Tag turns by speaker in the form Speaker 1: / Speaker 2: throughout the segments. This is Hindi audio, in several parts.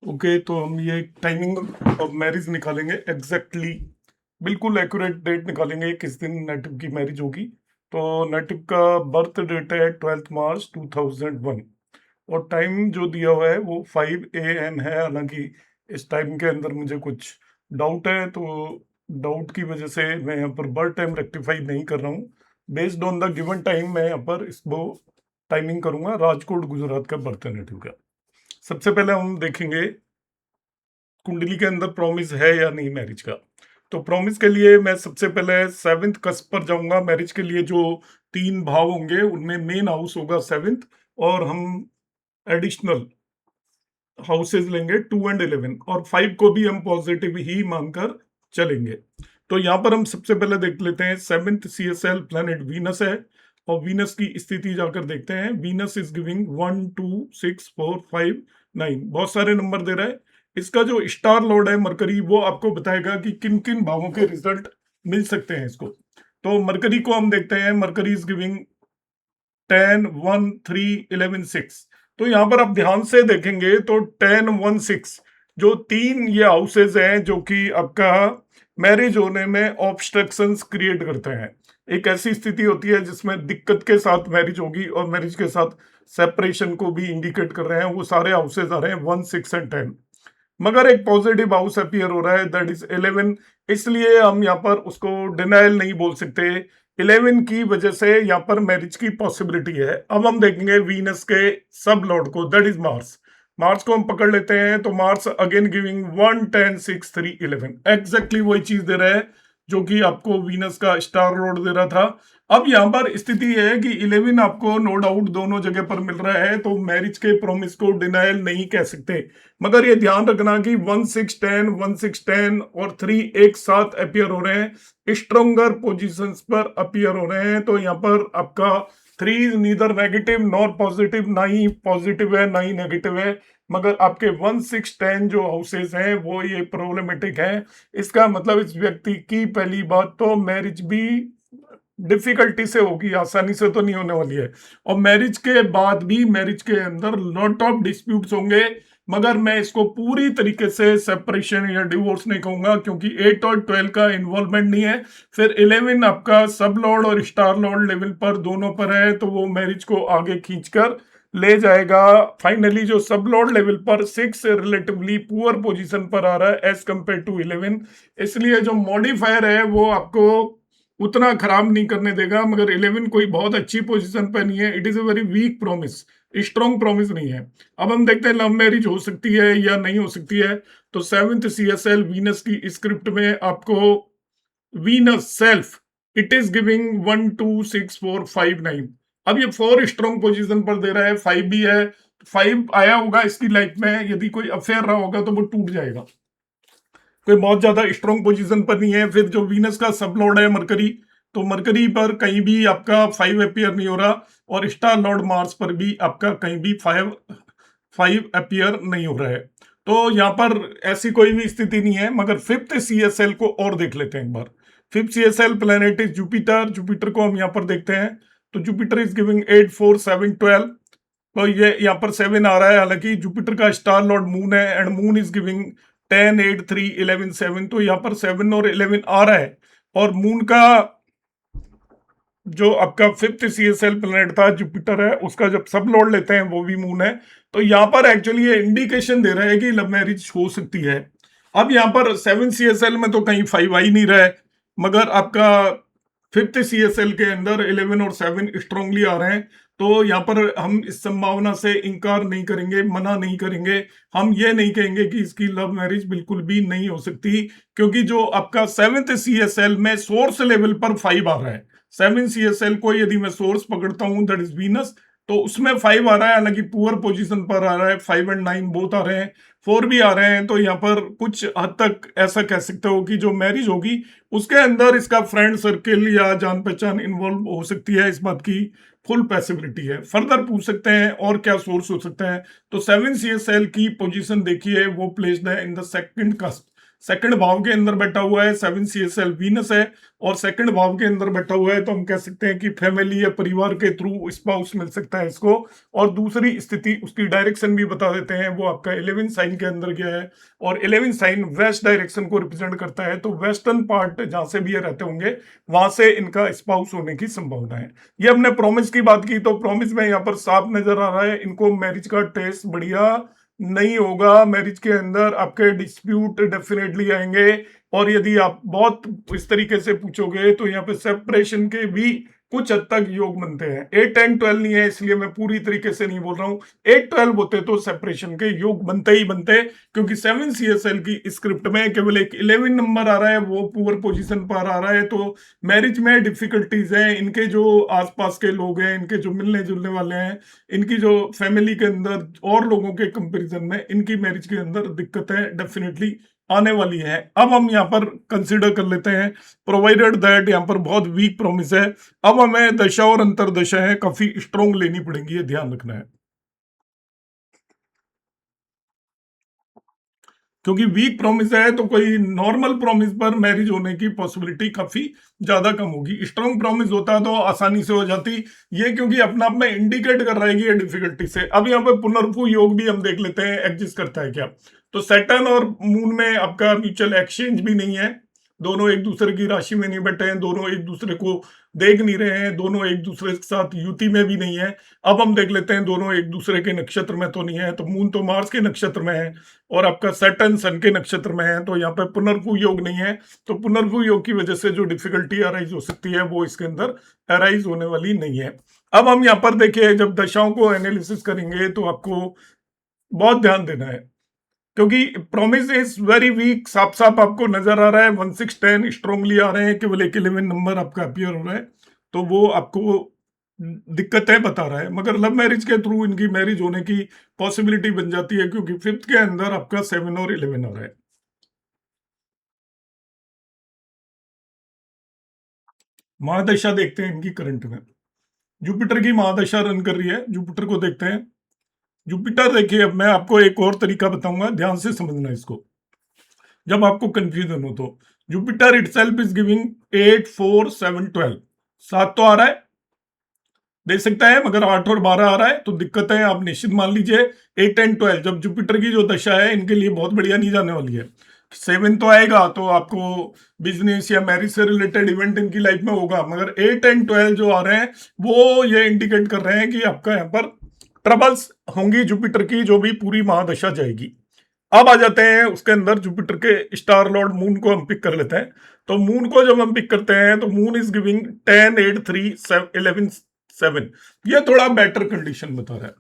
Speaker 1: ओके, तो हम ये टाइमिंग ऑफ मैरिज निकालेंगे एग्जैक्टली, बिल्कुल एक्यूरेट डेट निकालेंगे किस दिन नेटिव की मैरिज होगी। तो नेटिव का बर्थ डेट है 12 मार्च 2001 और टाइम जो दिया हुआ है वो 5 AM है। हालांकि इस टाइम के अंदर मुझे कुछ डाउट है, तो डाउट की वजह से मैं यहाँ पर बर्थ टाइम रेक्टिफाई नहीं कर रहा हूँ। Based on the given time मैं यहाँ पर इसको टाइमिंग करूंगा राजकोट गुजरात का बर्थ नेटिव का। सबसे पहले हम देखेंगे कुंडली के अंदर प्रॉमिस है या नहीं मैरिज का। तो प्रॉमिस के लिए मैं सबसे पहले सेवेंथ कस्प पर जाऊंगा। मैरिज के लिए जो तीन भाव होंगे उनमें मेन हाउस होगा सेवेंथ, और हम एडिशनल हाउसेज लेंगे 2 और 11, और 5 को भी हम पॉजिटिव ही मानकर चलेंगे। तो यहाँ पर हम सबसे पहले देख लेते हैं सेवेंथ CSL प्लैनेट वीनस है, और वीनस की स्थिति जाकर देखते हैं। वीनस इज गिविंग 1 2 6 4 5 9, बहुत सारे नंबर दे रहा है। इसका जो स्टार लॉर्ड है मरकरी, वो आपको बताएगा कि किन किन भावों के रिजल्ट मिल सकते हैं इसको। तो मरकरी को हम देखते हैं। Mercury is giving 10 1 3 11 6। तो यहाँ पर आप ध्यान से देखेंगे तो 10 1 6 जो तीन ये हाउसेज हैं जो कि आपका मैरिज होने में ऑब्स्ट्रक्शंस क्रिएट करते हैं। एक ऐसी स्थिति होती है जिसमें दिक्कत के साथ मैरिज होगी और मैरिज के साथ सेपरेशन को भी इंडिकेट कर रहे हैं। वो सारे हाउसेज आ रहे हैं 1 6 और 10, मगर एक पॉजिटिव हाउस अपीयर हो रहा है दैट इज 11। इसलिए हम यहाँ पर उसको डिनायल नहीं बोल सकते। 11 की वजह से यहाँ पर मैरिज की पॉसिबिलिटी है। अब हम देखेंगे वीनस के सब लॉर्ड को, दैट इज मार्स। मार्स को हम पकड़ लेते हैं तो मार्स अगेन गिविंग 1 10 6 3 11, एग्जैक्टली वही चीज दे रहा है जो कि आपको वीनस का स्टार लॉर्ड दे रहा था। अब यहाँ पर स्थिति है कि 11 आपको नो डाउट दोनों जगह पर मिल रहा है, तो मैरिज के प्रॉमिस को डिनायल नहीं कह सकते। मगर ये ध्यान रखना कि 1 6 10 और 3 एक साथ अपियर हो रहे हैं, स्ट्रोंगर पोजीशंस पर अपियर हो रहे हैं। तो यहाँ पर आपका 3 नीदर नेगेटिव नॉर पॉजिटिव, ना ही पॉजिटिव है ना ही नेगेटिव है। मगर आपके 1 6 10 जो हाउसेस हैं वो ये प्रॉब्लमेटिक है। इसका मतलब इस व्यक्ति की पहली बात तो मैरिज भी डिफिकल्टी से होगी, आसानी से तो नहीं होने वाली है। और मैरिज के बाद भी मैरिज के अंदर लॉट ऑफ डिस्प्यूट्स होंगे। मगर मैं इसको पूरी तरीके से सेपरेशन या डिवोर्स नहीं कहूंगा, क्योंकि 8 और 12 का इन्वॉल्वमेंट नहीं है। फिर 11 आपका सब लॉर्ड और स्टार लॉर्ड लेवल पर दोनों पर है, तो वो मैरिज को आगे खींचकर ले जाएगा। फाइनली जो सब लॉर्ड लेवल पर 6 रिलेटिवली पुअर पोजीशन पर आ रहा है एज कंपेयर टू 11। इसलिए जो मॉडिफायर है वो आपको उतना खराब नहीं करने देगा। मगर 11 कोई बहुत अच्छी पोजीशन पर नहीं है, it is a very weak promise, strong promise नहीं है। अब हम देखते हैं लव मैरिज हो सकती है या नहीं हो सकती है। तो सेवेंथ CSL वीनस की स्क्रिप्ट में आपको Venus self it is giving 1 2 6 4 5 9। अब ये 4 स्ट्रॉन्ग पोजीशन पर दे रहा है, 5 भी है। 5 आया होगा इसकी लाइफ में, यदि कोई अफेयर रहा होगा तो वो टूट जाएगा, कोई बहुत ज्यादा स्ट्रॉन्ग पोजीशन पर नहीं है। फिर जो वीनस का सब लॉर्ड है मरकरी, तो मरकरी पर कहीं भी आपका 5 अपियर नहीं हो रहा, और स्टार लॉर्ड मार्स पर भी आपका कहीं भी 5 अपियर नहीं हो रहा है। तो यहाँ पर ऐसी कोई भी स्थिति नहीं है। मगर फिफ्थ CSL को और देख लेते हैं एक बार। Fifth CSL planet is Jupiter. Jupiter को हम यहाँ पर देखते हैं तो जुपिटर इज गिविंग 8 4 7 12। तो ये यहाँ पर 7 आ रहा है, हालांकि जुपिटर का स्टार लॉर्ड मून है एंड मून इज गिविंग 10 8 3 11 7। तो यहाँ पर 7 और 11 आ रहा है। और मून का जो आपका फिफ्थ CSL प्लेनेट था जुपिटर है, उसका जब सब लॉर्ड लेते हैं वो भी मून है। तो यहाँ पर एक्चुअली ये इंडिकेशन दे रहा है कि लव मैरिज हो सकती है। अब यहाँ पर 7 CSL में तो कहीं 5 आ ही नहीं रहा है, मगर आपका फिफ्थ CSL के अंदर 11 और 7 स्ट्रांगली आ रहे हैं। तो यहाँ पर हम इस संभावना से इनकार नहीं करेंगे, मना नहीं करेंगे। हम ये नहीं कहेंगे कि इसकी लव मैरिज बिल्कुल भी नहीं हो सकती, क्योंकि जो आपका सेवेंथ CSL में सोर्स लेवल पर 5 आ रहा है। 7 CSL को यदि मैं सोर्स पकड़ता हूं दैट इज वीनस, तो उसमें 5 आ रहा है, हालांकि पुअर पोजीशन पर आ रहा है। 5 और 9 बोथ आ रहे हैं, 4 भी आ रहे हैं। तो यहाँ पर कुछ हद तक ऐसा कह सकते हो कि जो मैरिज होगी उसके अंदर इसका फ्रेंड सर्किल या जान पहचान इन्वॉल्व हो सकती है, इस बात की फुल पॉसिबिलिटी है। फर्दर पूछ सकते हैं और क्या सोर्स हो सकता है। तो 7 CSL की पोजीशन देखिए, वो प्लेस्ड है in the second cusp. Second भाव के अंदर बैठा हुआ है 7 CSL वीनस है, और सेकंड भाव के अंदर बैठा हुआ है तो हम कह सकते हैं कि फैमिली या परिवार के थ्रू स्पाउस मिल सकता है इसको। और दूसरी स्थिति उसकी डायरेक्शन भी बता देते हैं, वो आपका 11 साइन के अंदर गया है, और 11 साइन वेस्ट डायरेक्शन को रिप्रेजेंट करता है, तो वेस्टर्न पार्ट जहां से भी ये रहते होंगे वहां से इनका स्पाउस होने की संभावना है। ये हमने प्रॉमिस की बात की, तो प्रॉमिस में यहाँ पर साफ नजर आ रहा है इनको मैरिज का टेस्ट बढ़िया नहीं होगा। मैरिज के अंदर आपके डिस्प्यूट डेफिनेटली आएंगे, और यदि आप बहुत इस तरीके से पूछोगे तो यहाँ पे सेपरेशन के भी कुछ हद तक योग बनते हैं। 8 10 12 नहीं है, इसलिए मैं पूरी तरीके से नहीं बोल रहा हूँ। 8 12 होते तो सेपरेशन के योग बनते ही बनते, क्योंकि 7 CSL की स्क्रिप्ट में केवल एक 11 नंबर आ रहा है, वो पुअर पोजीशन पर आ रहा है, तो मैरिज में डिफिकल्टीज है। इनके जो आसपास के लोग हैं, इनके जो मिलने जुलने वाले हैं, इनकी जो फैमिली के अंदर और लोगों के कंपैरिजन में इनकी मैरिज के अंदर दिक्कतें डेफिनेटली आने वाली है। अब हम यहाँ पर कंसिडर कर लेते हैं, प्रोवाइडेड दैट यहाँ पर बहुत वीक प्रॉमिस है, अब हमें दशा और अंतरदशा है काफी स्ट्रोंग लेनी पड़ेंगी, ये ध्यान रखना है, क्योंकि वीक प्रॉमिस है तो कोई नॉर्मल प्रॉमिस पर मैरिज होने की पॉसिबिलिटी काफी ज्यादा कम होगी। स्ट्रांग प्रॉमिस होता तो आसानी से हो जाती, ये क्योंकि अपना आप में इंडिकेट कर रहा है कि ये डिफिकल्टी से। अब यहाँ पे पुनर्भू योग भी हम देख लेते हैं एग्जिस्ट करता है क्या। तो सैटर्न और मून में आपका म्यूचुअल एक्सचेंज भी नहीं है, दोनों एक दूसरे की राशि में नहीं बैठे हैं, दोनों एक दूसरे को देख नहीं रहे हैं, दोनों एक दूसरे के साथ युति में भी नहीं है। अब हम देख लेते हैं दोनों एक दूसरे के नक्षत्र में तो नहीं है, तो मून तो मार्स के नक्षत्र में है और आपका सैटर्न सन के नक्षत्र में है, तो यहाँ पे पुनर्भू योग नहीं है। तो पुनर्भू योग की वजह से जो डिफिकल्टी अराइज हो सकती है वो इसके अंदर अराइज होने वाली नहीं है। अब हम यहाँ पर देखिए, जब दशाओं को एनालिसिस करेंगे तो आपको बहुत ध्यान देना है, क्योंकि प्रॉमिस इज वेरी वीक, साफ साफ आपको नजर आ रहा है 1 6 10 स्ट्रांगली आ रहे हैं, केवल एक 11 नंबर आपका अपीयर हो रहा है, तो वो आपको दिक्कतें बता रहा है। मगर लव मैरिज के थ्रू इनकी मैरिज होने की पॉसिबिलिटी बन जाती है, क्योंकि फिफ्थ के अंदर आपका 7 और 11 हो रहा है। महादशा देखते हैं इनकी करंट में, जुपिटर की महादशा रन कर रही है, जुपिटर को देखते हैं। जुपिटर देखिए, अब मैं आपको एक और तरीका बताऊंगा, ध्यान से समझना इसको जब आपको कंफ्यूजन हो तो। जुपिटर इटसेल्फ इज गिविंग 8 4 7 12, 7 तो आ रहा है, दे सकता है, मगर 8 और 12 आ रहा है, तो दिक्कत है, आप निश्चित मान लीजिए। 8 एंड 12 जब जुपिटर की जो दशा है इनके लिए बहुत बढ़िया नहीं जाने वाली है। 7 तो आएगा तो आपको बिजनेस या मैरिज से रिलेटेड इवेंट इनकी लाइफ में होगा, मगर 8 एंड 12 जो आ रहे हैं वो ये इंडिकेट कर रहे हैं कि आपका यहाँ पर ट्रबल्स होंगी जुपिटर की, जो भी पूरी महादशा जाएगी। अब आ जाते हैं उसके अंदर, जुपिटर के स्टार लॉर्ड मून को हम पिक कर लेते हैं। तो मून को जब हम पिक करते हैं तो मून इज गिविंग 10 8 3 11 7, ये थोड़ा बेटर कंडीशन बता रहा है।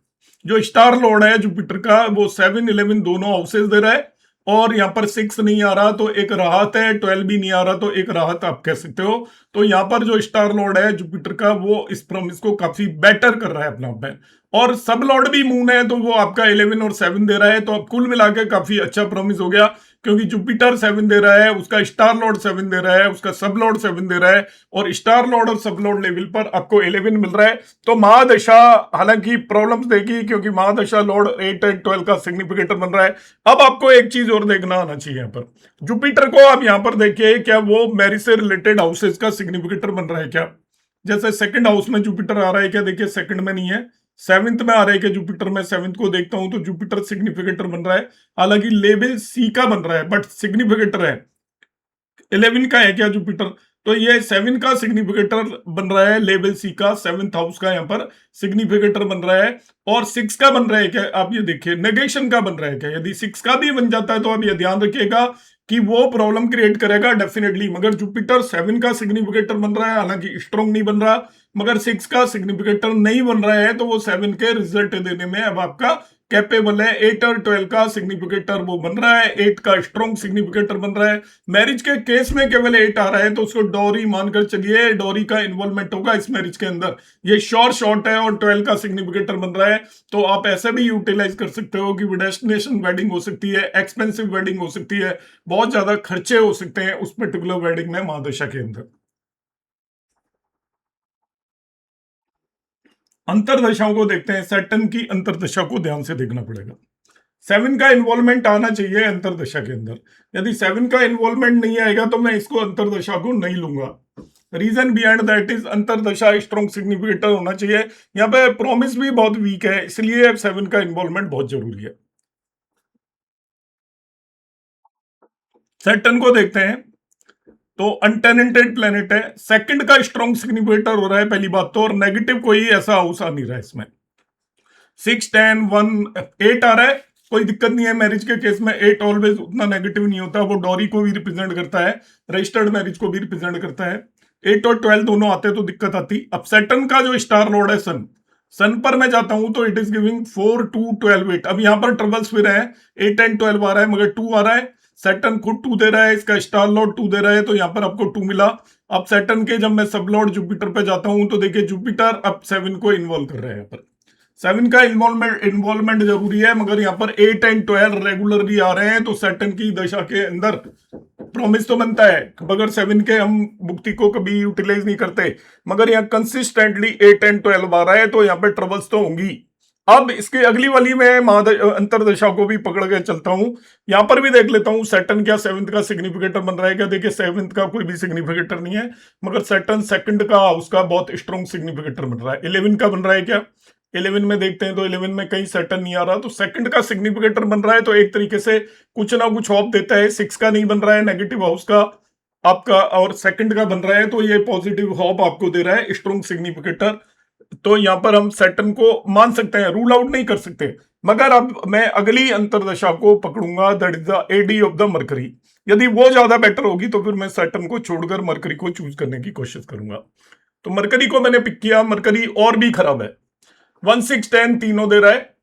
Speaker 1: जो स्टार लॉर्ड है जुपिटर का वो 7 11 दोनों हाउसेज दे रहा है, और यहाँ पर 6 नहीं आ रहा तो एक राहत है, 12 भी नहीं आ रहा तो एक राहत आप कह सकते हो। तो यहाँ पर जो स्टार लॉर्ड है जुपिटर का वो इस प्रॉमिस को काफी बेटर कर रहा है अपना आप में, और सब लॉर्ड भी मून है तो वो आपका 11 और 7 दे रहा है, तो अब कुल मिला के काफी अच्छा प्रॉमिस हो गया, क्योंकि जुपिटर 7 दे रहा है, उसका स्टार लॉर्ड 7 दे रहा है, उसका सब लॉर्ड 7 दे रहा है, और स्टार लॉर्ड और सब लॉर्ड लेवल पर आपको 11 मिल रहा है। तो महादशा हालांकि प्रॉब्लम्स देगी, क्योंकि महादशा लॉर्ड 8 एंड 12 का सिग्निफिकेटर बन रहा है। अब आपको एक चीज और देखना आना चाहिए यहाँ पर, जुपिटर को आप यहाँ पर देखिए, क्या वो मैरिज से रिलेटेड हाउसेज का सिग्निफिकेटर बन रहा है क्या। जैसे सेकंड हाउस में जुपिटर आ रहा है क्या, देखिए सेकंड में नहीं है, सेवंथ में आ रहा है कि जुपिटर, में सेवंथ को देखता हूं तो जुपिटर सिग्निफिकेटर बन रहा है, हालांकि लेवल सी का बन रहा है बट सिग्निफिकेटर है। 11 का है क्या जुपिटर, तो ये 7 का सिग्निफिकेटर बन रहा है, लेवल सी का 7th हाउस का यहाँ पर सिग्निफिकेटर बन रहा है। और 6 का बन रहा है क्या, आप ये देखिए नेगेशन का बन रहा है क्या। यदि 6 का भी बन जाता है तो आप ये ध्यान रखिएगा कि वो प्रॉब्लम क्रिएट करेगा डेफिनेटली। मगर जुपिटर 7 का सिग्निफिकेटर बन रहा है, हालांकि स्ट्रॉन्ग नहीं बन रहा, मगर 6 का सिग्निफिकेटर नहीं बन रहा है, तो वो 7 के रिजल्ट देने में अब आपका कैपेबल है। 8 और 12 का सिग्निफिकेटर वो बन रहा है, 8 का स्ट्रॉन्ग सिग्निफिकेटर बन रहा है। मैरिज के केस में केवल 8 आ रहा है, तो उसको डॉरी मानकर चलिए, डॉरी का इन्वॉल्वमेंट होगा इस मैरिज के अंदर, ये श्योर शॉर्ट है। और 12 का सिग्निफिकेटर बन रहा है, तो आप ऐसे भी यूटिलाइज कर सकते हो कि डेस्टिनेशन वेडिंग हो सकती है, एक्सपेंसिव वेडिंग हो सकती है, बहुत ज्यादा खर्चे हो सकते हैं उस पर्टिकुलर वेडिंग में महादशा के अंदर। अंतरदशाओं को देखते हैं, सैटर्न की अंतरदशा को ध्यान से देखना पड़ेगा। 7 का इन्वॉल्वमेंट आना चाहिए अंतरदशा के अंदर। यदि 7 का इन्वॉल्वमेंट नहीं आएगा तो मैं इसको अंतरदशा को नहीं लूंगा। रीजन बिहाइंड दैट इज अंतरदशा स्ट्रॉन्ग सिग्निफिकेटर होना चाहिए। यहाँ पे प्रॉमिस भी बहुत वीक है, इसलिए 7 का इन्वॉल्वमेंट बहुत जरूरी है। सैटर्न को देखते हैं तो अनटेनेंटेड प्लेनेट है, सेकंड का स्ट्रॉन्ग सिग्निफिकेटर हो रहा है पहली बात तो, और नेगेटिव कोई ऐसा हाउस आ नहीं रहा है इसमें। 6 10 1 8 आ रहा है, कोई दिक्कत नहीं है। मैरिज के केस में 8 ऑलवेज उतना नेगेटिव नहीं होता, वो डॉरी को भी रिप्रेजेंट करता है, रजिस्टर्ड मैरिज को भी रिप्रेजेंट करता है। 8 और 12 दोनों आते तो दिक्कत आती। अब सैटर्न का जो स्टार लॉर्ड है सन, सन पर मैं जाता हूं तो इट इज गिविंग 4 2 12 8। अब यहां पर ट्रबल्स फिर है, 8 एंड 12 आ रहा है मगर 2 आ रहा है। सैटर्न खुद 2 दे रहा है, इसका स्टार लॉर्ड 2 दे रहा है, तो यहां पर आपको 2 मिला। अब सैटर्न के जब मैं सब लॉर्ड जुपिटर पे जाता हूं तो देखिए जुपिटर अब 7 को इन्वॉल्व कर रहे हैं। यहाँ पर 7 का इन्वॉल्वमेंट जरूरी है, मगर यहाँ पर 8 एंड 12 रेगुलरली आ रहे हैं, तो सैटर्न की दशा के अंदर प्रॉमिस तो बनता है, मगर 7 के हम भुक्ति को कभी यूटिलाइज नहीं करते। मगर यहाँ कंसिस्टेंटली 8 एंड 12 आ रहा है, तो यहाँ पे ट्रबल्स तो होंगी। अब इसकी अगली वाली में अंतरदशा को भी पकड़ के चलता हूं। यहां पर भी देख लेता हूं सैटर्न क्या 7th का सिग्निफिकेटर बन रहा है क्या। देखिए 7th का कोई भी सिग्निफिकेटर नहीं है, मगर सैटर्न सेकंड का उसका बहुत स्ट्रॉन्ग सिग्निफिकेटर बन रहा है। 11 का बन रहा है क्या, 11 में देखते हैं तो 11 में कहीं सैटर्न नहीं आ रहा, तो सेकंड का सिग्निफिकेटर बन रहा है, तो एक तरीके से कुछ ना कुछ होप देता है। 6 का नहीं बन रहा है, नेगेटिव हाउस का आपका, और सेकंड का बन रहा है, तो ये पॉजिटिव होप आपको दे रहा है, स्ट्रॉन्ग सिग्निफिकेटर। तो यहां पर हम सैटर्न को मान सकते हैं, रूल आउट नहीं कर सकते। मगर अब मैं अगली अंतरदशा को पकड़ूंगा, that is the AD of the Mercury. यदि वो ज्यादा बेटर होगी तो फिर मैं सैटर्न को छोड़कर मरकरी को चूज करने की कोशिश करूंगा। तो मरकरी को मैंने पिक किया। मरकरी और भी खराब है, 1 6 10 तीनों दे रहा है,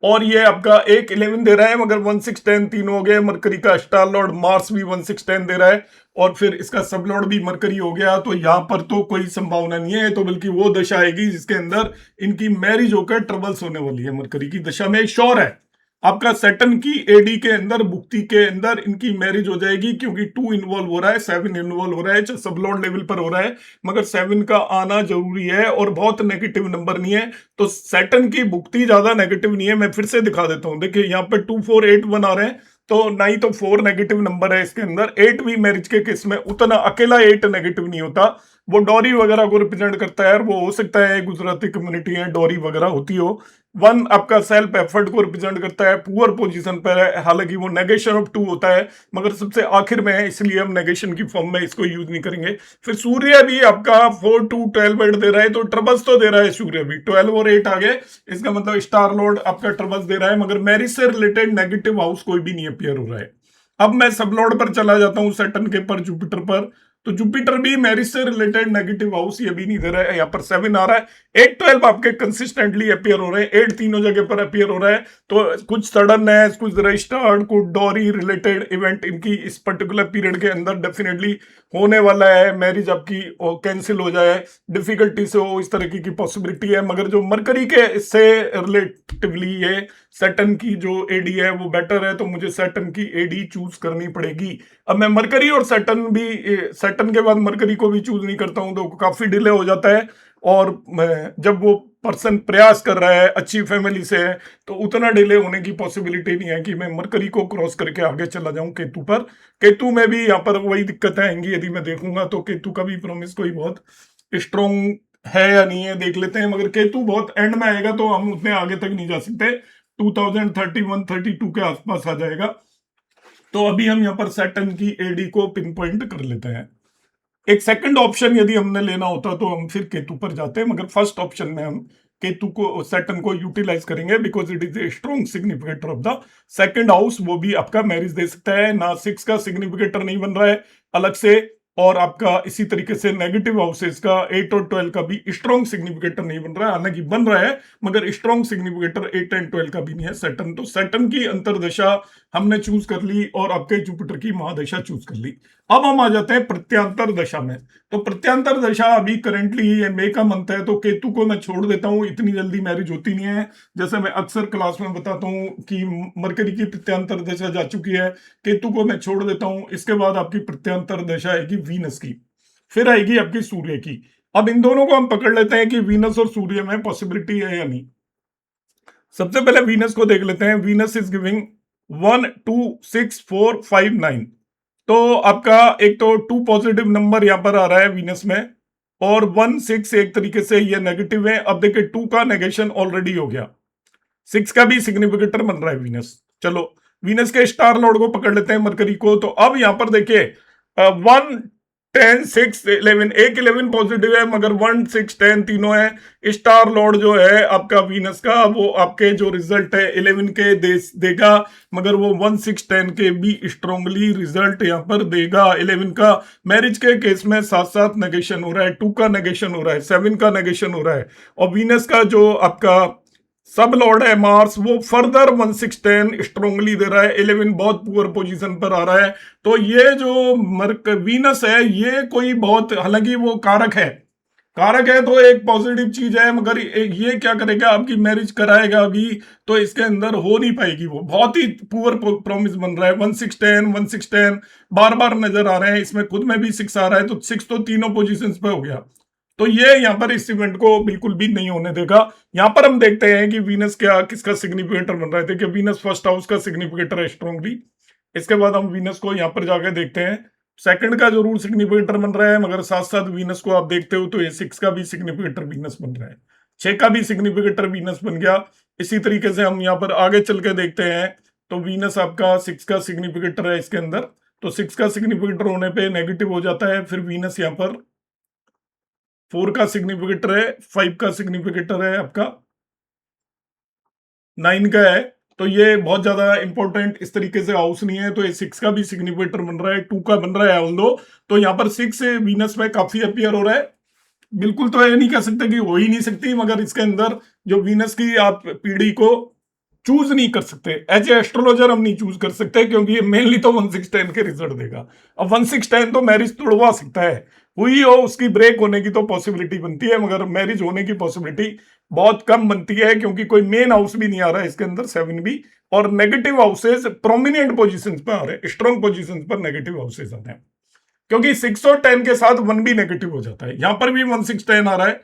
Speaker 1: और ये आपका एक 11 दे रहा है, मगर 1 6 10 तीनों हो गए। मरकरी का स्टार लॉर्ड मार्स भी 1 6 10 दे रहा है, और फिर इसका सब लॉर्ड भी मरकरी हो गया। तो यहां पर तो कोई संभावना नहीं है, तो बल्कि वो दशा आएगी जिसके अंदर इनकी मैरिज होकर ट्रबल्स होने वाली है। मरकरी की दशा में श्योर है आपका सैटर्न की एडी के अंदर, भुक्ति के अंदर इनकी मैरिज हो जाएगी, क्योंकि 2 इन्वॉल्व हो रहा है, 7 इन्वॉल्व हो रहा है, सब लॉर्ड लेवल पर हो रहा है, मगर 7 का आना जरूरी है, और बहुत नेगेटिव नंबर नहीं है। तो सैटर्न की भुक्ति ज्यादा नेगेटिव नहीं है। मैं फिर से दिखा देता हूं, देखिए यहाँ पे 2 4 8 1 आ रहे हैं, तो ना ही तो 4 नेगेटिव नंबर है इसके अंदर। 8 भी मैरिज के केस में उतना अकेला 8 नेगेटिव नहीं होता, वो डॉरी वगैरह को रिप्रेजेंट करता है, और वो हो सकता है गुजराती कम्युनिटी है डॉरी वगैरह होती हो। 1 आपका सेल्फ एफर्ट को रिप्रेजेंट करता है, पुअर पोजीशन पर है, हालांकि वो नेगेशन ऑफ 2 होता है, मगर सबसे आखिर में है, इसलिए हम नेगेशन की फॉर्म में इसको यूज नहीं करेंगे। फिर सूर्य भी आपका 4 2 12 8 दे रहा है, तो ट्रबल्स तो दे रहा है सूर्य भी, 12 और 8 आ गए, इसका मतलब स्टार लॉर्ड आपका ट्रबल्स दे रहा है, मगर मैरिज से रिलेटेड नेगेटिव हाउस कोई भी नहीं अपियर हो रहा है। अब मैं सब लॉर्ड पर चला जाता हूं, सैटर्न के पर, जुपिटर पर। तो जुपिटर भी मैरिज से रिलेटेड नेगेटिव हाउस ये भी नहीं दे रहा है, यहाँ पर 7 आ रहा है। 8 12 आपके कंसिस्टेंटली अपियर हो रहे हैं, 8 तीनों जगह पर अपियर हो रहा है। तो कुछ सडननेस, कुछ रजिस्टर्ड, कुछ डॉरी रिलेटेड इवेंट इनकी इस पर्टिकुलर पीरियड के अंदर डेफिनेटली होने वाला है। मैरिज आपकी कैंसिल हो जाए, डिफिकल्टी से हो, इस तरह की पॉसिबिलिटी है। मगर जो मरकरी के इससे रिलेटिवली ये सैटर्न की जो एडी है वो बेटर है, तो मुझे सैटर्न की एडी चूज करनी पड़ेगी। अब मैं मरकरी और सैटर्न भी, सैटर्न के बाद मरकरी को भी चूज नहीं करता हूं तो काफी डिले हो जाता है। और जब वो पर्सन प्रयास कर रहा है, अच्छी फैमिली से है, तो उतना डिले होने की पॉसिबिलिटी नहीं है कि मैं मरकरी को क्रॉस करके आगे चला जाऊं केतु पर। केतु में भी यहाँ पर वही दिक्कत आएंगी, यदि मैं देखूंगा तो केतु का भी प्रॉमिस कोई बहुत स्ट्रॉन्ग है या नहीं है देख लेते हैं, मगर केतु बहुत एंड में आएगा तो हम उतने आगे तक नहीं जा सकते, 2031 32 के आसपास आ जाएगा। तो अभी हम यहाँ पर सैटर्न की एडी को पिन पॉइंट कर लेते हैं। एक सेकंड ऑप्शन यदि हमने लेना होता तो हम फिर केतु पर जाते हैं, मगर फर्स्ट ऑप्शन में हम केतु को, सैटर्न को यूटिलाइज करेंगे, because it is a strong significator of the second house. वो भी आपका मैरिज दे सकता है ना, 6 का सिग्निफिकेटर नहीं बन रहा है अलग से, और आपका इसी तरीके से नेगेटिव हाउसेस का 8 और 12 का भी स्ट्रॉन्ग सिग्निफिकेटर नहीं बन रहा है, हालांकि बन रहा है मगर स्ट्रॉन्ग सिग्निफिकेटर 8 एंड 12 का भी नहीं है सैटर्न। तो सैटर्न की अंतरदशा हमने चूज कर ली, और आपके जुपिटर की महादशा चूज कर ली। अब हम आ जाते हैं प्रत्यांतर दशा में। तो प्रत्यांतर दशा अभी करंटली ये मई का मंथ है, तो केतु को मैं छोड़ देता हूं, इतनी जल्दी मैरिज होती नहीं है। जैसे मैं अक्सर क्लास में बताता हूं कि मरकरी की प्रत्यांतर दशा जा चुकी है, केतु को मैं छोड़ देता हूं। इसके बाद आपकी प्रत्यांतर दशा आएगी वीनस की, फिर आएगी आपकी सूर्य की। अब इन दोनों को हम पकड़ लेते हैं कि वीनस और सूर्य में पॉसिबिलिटी है या नहीं। सबसे पहले वीनस को देख लेते हैं। Venus is giving 1 2 6 4 5 9। तो आपका एक तो 2 पॉजिटिव नंबर यहां पर आ रहा है वीनस में, और 1 6 एक तरीके से ये नेगेटिव है। अब देखिए 2 का नेगेशन ऑलरेडी हो गया, 6 का भी सिग्निफिकेटर बन रहा है वीनस। चलो वीनस के स्टार लॉर्ड को पकड़ लेते हैं, मरकरी को। तो अब यहां पर देखिए 1 10 6 11, एक 11 पॉजिटिव है मगर 1 6 10 तीनों है। स्टार लॉर्ड जो है आपका वीनस का, वो आपके जो रिजल्ट है 11 के देगा, मगर वो 1 6 10 के भी स्ट्रांगली रिजल्ट यहां पर देगा 11 का। मैरिज के केस में साथ साथ नेगेशन हो रहा है, 2 का नेगेशन हो रहा है, 7 का नेगेशन हो रहा है, और वीनस का जो आपका सब लॉर्ड है मार्स, वो फर्दर 1 6 10 स्ट्रांगली दे रहा है। 11 बहुत पुअर पोजीशन पर आ रहा है। तो ये जो वीनस है ये कोई बहुत, हालांकि वो कारक है, कारक है तो एक पॉजिटिव चीज है, मगर ये क्या करेगा, आपकी मैरिज कराएगा अभी तो इसके अंदर हो नहीं पाएगी। वो बहुत ही पुअर प्रॉमिस बन रहा है। 1 6 10 बार बार नजर आ रहे हैं, इसमें खुद में भी 6 आ रहा है, तो 6 तो तीनों पोजीशंस पे हो गया। तो ये यहां पर इस इवेंट को बिल्कुल भी नहीं होने देगा। यहां पर हम देखते हैं कि वीनस क्या किसका सिग्निफिकेटर बन रहा है। देखिए वीनस फर्स्ट हाउस का सिग्निफिकेटर है स्ट्रांगली। इसके बाद हम वीनस को यहां पर जाकर देखते हैं, सेकंड का जरूर सिग्निफिकेटर बन रहा है, मगर साथ साथ वीनस को आप देखते हो तो ये 6 का भी सिग्निफिकेटर वीनस बन रहा है, 6 का भी सिग्निफिकेटर वीनस बन गया। इसी तरीके से हम यहाँ पर आगे चल के देखते हैं, तो वीनस आपका 6 का सिग्निफिकेटर है इसके अंदर। तो 6 का सिग्निफिकेटर होने पे नेगेटिव हो जाता है। फिर वीनस यहाँ पर 4 का सिग्निफिकेटर है, 5 का सिग्निफिकेटर है, आपका 9 का है। तो ये बहुत ज्यादा इंपॉर्टेंट इस तरीके से हाउस नहीं है। तो ये 6 का भी सिग्निफिकेटर बन रहा है, 2 का बन रहा है ऑल्दो। तो यहाँ पर 6 वीनस में काफी अपियर हो रहा है। बिल्कुल तो ये नहीं कह सकते कि हो ही नहीं सकती, मगर इसके अंदर जो वीनस की आप पीढ़ी को चूज नहीं कर सकते, एज ए एस्ट्रोलॉजर हम नहीं चूज कर सकते, क्योंकि ये मेनली तो 1 6 10 के रिजल्ट देगा। अब 1 6 10 तो मैरिज तोड़वा सकता है, हुई हो उसकी ब्रेक होने की तो पॉसिबिलिटी बनती है, मगर मैरिज होने की पॉसिबिलिटी बहुत कम बनती है, क्योंकि कोई मेन हाउस भी नहीं आ रहा है इसके अंदर, 7 भी, और नेगेटिव हाउसेज प्रोमिनेंट पोजिशन पर आ रहे हैं, स्ट्रॉन्ग पोजिशन पर नेगेटिव हाउसेज आते हैं। क्योंकि 6 और 10 के साथ 1 भी नेगेटिव हो जाता है। यहां पर भी 1 6 10 आ रहा है,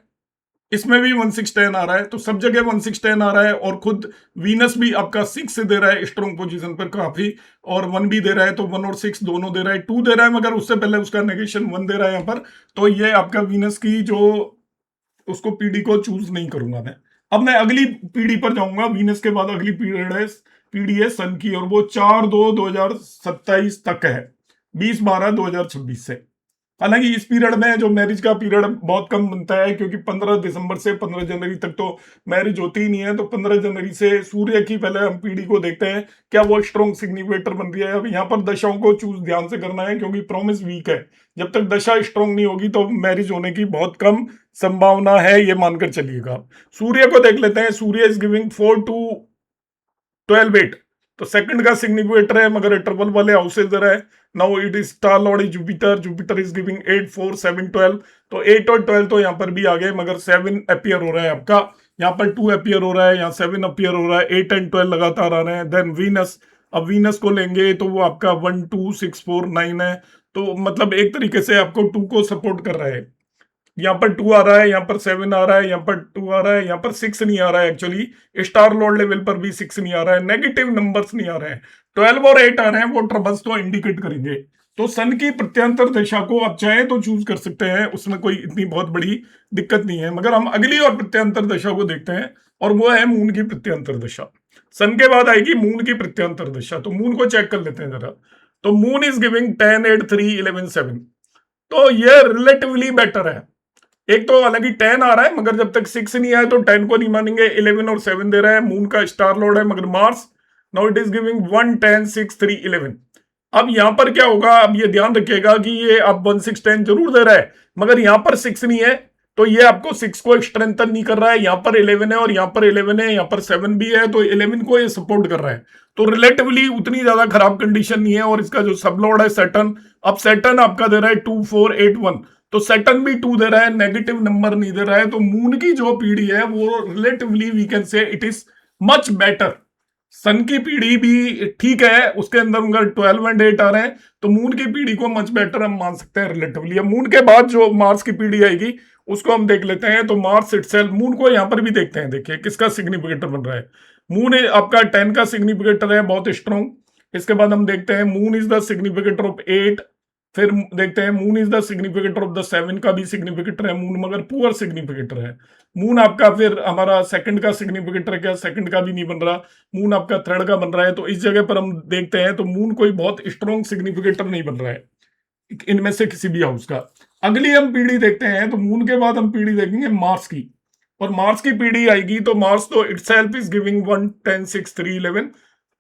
Speaker 1: इसमें भी 1 6 10 आ रहा है, तो सब जगह 1 6 10 आ रहा है। और खुद वीनस भी आपका 6 दे रहा है स्ट्रॉन्ग पोजीशन पर काफी, और 1 भी दे रहा है, तो 1 और 6 दोनों दे रहा है, 2 दे रहा है, मगर उससे पहले उसका नेगेशन 1 दे रहा है यहाँ पर। तो ये आपका वीनस की जो उसको पीढ़ी को चूज नहीं करूंगा मैं। अब मैं अगली पीढ़ी पर जाऊंगा। वीनस के बाद अगली पीढ़ी है सन की, और वो 4 2 2027 तक है, 20 12 2026 से। हालांकि इस पीरियड में जो मैरिज का पीरियड बहुत कम बनता है, क्योंकि 15 दिसंबर से 15 जनवरी तक तो मैरिज होती ही नहीं है। तो 15 जनवरी से सूर्य की पहले हम पीढ़ी को देखते हैं, क्या वो स्ट्रॉन्ग सिग्निफिकेटर बन रही है। अब यहाँ पर दशाओं को चूज ध्यान से करना है, क्योंकि प्रॉमिस वीक है। जब तक दशा स्ट्रॉन्ग नहीं होगी तो मैरिज होने की बहुत कम संभावना है, ये मानकर चलिएगा। सूर्य को देख लेते हैं। सूर्य इज गिविंग 4 2 12 8। तो सेकंड का सिग्निफिकेटर है, मगर ट्रबल वाले हाउसेज दे रहा है। Now it is star Lord is Jupiter, Jupiter is giving 8 4 7 12। तो 8 और 12 तो यहाँ पर भी आ गए, मगर 7 अपियर हो रहा है आपका, यहाँ पर 2 अपियर हो रहा है, यहाँ 7 अपियर हो रहा है, 8 एंड 12 लगातार आ रहे हैं। देन वीनस, अब वीनस को लेंगे तो वो आपका 1 2 6 4 9 है। तो मतलब एक तरीके से आपको 2 को सपोर्ट कर रहा है। यहाँ पर 2 आ रहा है, यहाँ पर 7 आ रहा है, यहाँ पर 2 आ रहा है, यहाँ पर 6 नहीं आ रहा है। एक्चुअली स्टार लॉर्ड लेवल पर भी 6 नहीं आ रहा है, नेगेटिव नंबर्स नहीं आ रहे हैं। 12 और 8 आ रहे हैं, वो ट्रबल्स तो इंडिकेट करेंगे। तो सन की प्रत्यंतर दशा को आप चाहे तो चूज कर सकते हैं, उसमें कोई इतनी बहुत बड़ी दिक्कत नहीं है। मगर हम अगली और प्रत्यंतर दशा को देखते हैं, और वो है मून की प्रत्यंतर दशा। सन के बाद आएगी मून की प्रत्यंतर दशा। तो मून को चेक कर लेते हैं जरा। तो मून इज गिविंग 10 8 3 11 7। तो ये रिलेटिवली बेटर है। एक तो हालांकि 10 आ रहा है, मगर जब तक 6 नहीं आए तो 10 को नहीं मानेंगे। 11 और 7 दे रहा है, मून का स्टार लॉर्ड है मगर Mars. Now it is giving 1 10 6 3 11। अब यहां पर क्या होगा, अब ये ध्यान रखिएगा कि ये अब 1 6 10 जरूर दे रहा है, मगर यहां पर 6 नहीं है, तो ये आपको 6 को स्ट्रेंथन नहीं कर रहा है। यहां पर 11 है, और यहां पर 11 है, यहां पर 7 भी है, तो 11 को ये सपोर्ट कर रहा है। तो रिलेटिवली उतनी ज्यादा खराब कंडीशन नहीं है। और इसका जो सब लॉर्ड है सैटर्न, अब सैटर्न आपका दे रहा है 2 4 8 1। तो सैटर्न भी 2 दे रहा है, नेगेटिव नंबर नहीं दे रहा है। तो मून की जो पीढ़ी है वो relatively we can say it is much better. Sun की पीढ़ी भी ठीक है, उसके अंदर उनका 12 एंड 8 आ रहे हैं, तो मून की पीढ़ी को मच बेटर हम मान सकते हैं रिलेटिवली। अब मून के बाद जो मार्स की पीढ़ी आएगी उसको हम देख लेते हैं। तो मार्स इटसेल्फ, मून को यहां पर भी देखते हैं, देखिए किसका सिग्निफिकेटर बन रहा है। मून आपका 10 का सिग्निफिकेटर है, बहुत स्ट्रॉन्ग। इसके बाद हम देखते हैं moon is the significator of 8। फिर देखते हैं moon is the significator of the 7 का भी सिग्निफिकेटर है मून, मगर पुअर सिग्निफिकेटर है मून आपका। फिर हमारा सेकंड का सिग्निफिकेटर क्या, सेकंड का भी नहीं बन रहा, मून आपका थर्ड का बन रहा है। तो इस जगह पर हम देखते हैं तो मून कोई बहुत स्ट्रॉन्ग सिग्निफिकेटर नहीं बन रहा है इनमें से किसी भी हाउस का। अगली हम पीढ़ी देखते हैं, तो मून के बाद हम पीढ़ी देखेंगे मार्स की। और मार्स की पीढ़ी आएगी तो मार्स तो इटसेल्फ इज गिविंग 1 10 6 3 11।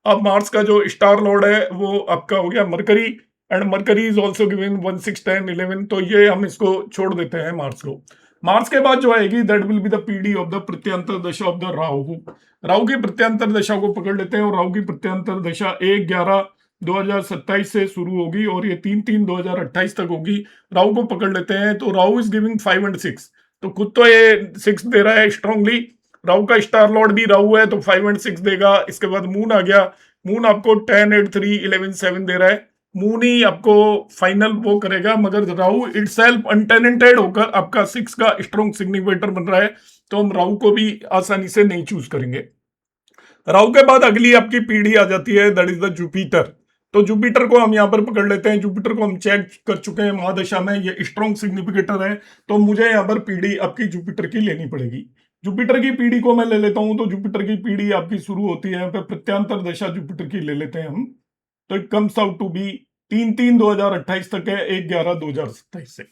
Speaker 1: अब मार्स का जो स्टार लॉर्ड है वो आपका हो गया mercury, and mercury is also giving 1 6 10 11। तो ये हम इसको छोड़ देते हैं मार्स को। मार्स के बाद जो आएगी दैट विल बी द पीढ़ी ऑफ द प्रत्यंतर दशा ऑफ द राहु। राहु की प्रत्यंतर दशा को पकड़ लेते हैं, और राहु की प्रत्यंतर दशा 1/11/2027 से शुरू होगी और ये 3/3/2028 तक होगी। राहु को पकड़ लेते हैं, तो राहु इज गिविंग 5 एंड 6। तो खुद तो ये 6 दे रहा है स्ट्रांगली, राहु का स्टार लॉर्ड भी राहु है तो 5 एंड 6 देगा। इसके बाद मून आ गया, मून आपको 10 8 3 11 7 दे रहा है। मून ही आपको फाइनल वो करेगा, मगर राहु इटसेल्फ अनटेनेंटेड होकर आपका 6 का स्ट्रॉन्ग सिग्निफिकेटर बन रहा है, तो हम राहु को भी आसानी से नहीं चूज करेंगे। राहु के बाद अगली आपकी पीढ़ी आ जाती है, दैट इज द जुपिटर। तो जुपिटर को हम यहाँ पर पकड़ लेते हैं। जुपिटर को हम चेक कर चुके हैं महादशा में, ये स्ट्रॉन्ग सिग्निफिकेटर है, तो मुझे यहाँ पर पीढ़ी आपकी जुपिटर की लेनी पड़ेगी। जुपिटर की पीढ़ी को मैं ले लेता हूं, तो जुपिटर की पीढ़ी आपकी शुरू होती है, फिर प्रत्यांतर दशा जुपिटर की ले लेते हैं हम। तो it comes out to be 3/3/2028 तक है, 1/11/2027 से।